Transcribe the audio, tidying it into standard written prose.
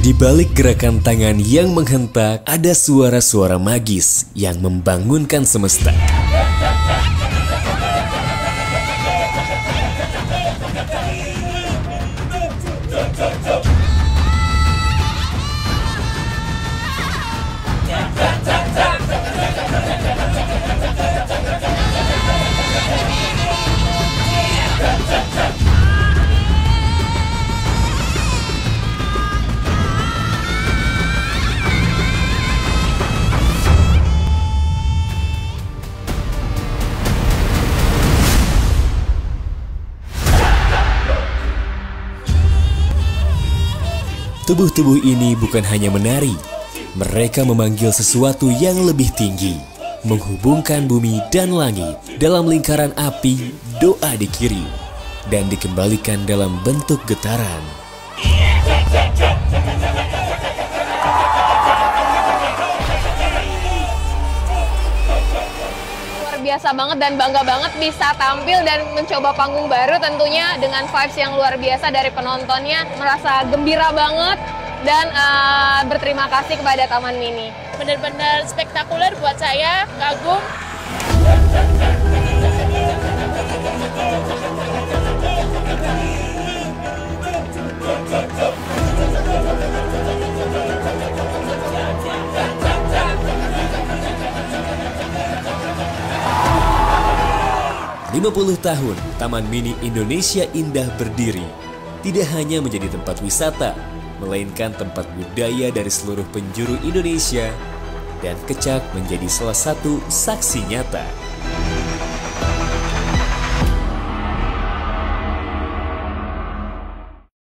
Di balik gerakan tangan yang menghentak, ada suara-suara magis yang membangunkan semesta. Tubuh-tubuh ini bukan hanya menari, mereka memanggil sesuatu yang lebih tinggi, menghubungkan bumi dan langit dalam lingkaran api. Doa dikirim dan dikembalikan dalam bentuk getaran. Luar biasa banget dan bangga banget bisa tampil dan mencoba panggung baru, tentunya dengan vibes yang luar biasa dari penontonnya. Merasa gembira banget dan berterima kasih kepada Taman Mini. Benar-benar spektakuler buat saya, kagum. Lima 50 tahun Taman Mini Indonesia Indah berdiri, tidak hanya menjadi tempat wisata, melainkan tempat budaya dari seluruh penjuru Indonesia, dan Kecak menjadi salah satu saksi nyata.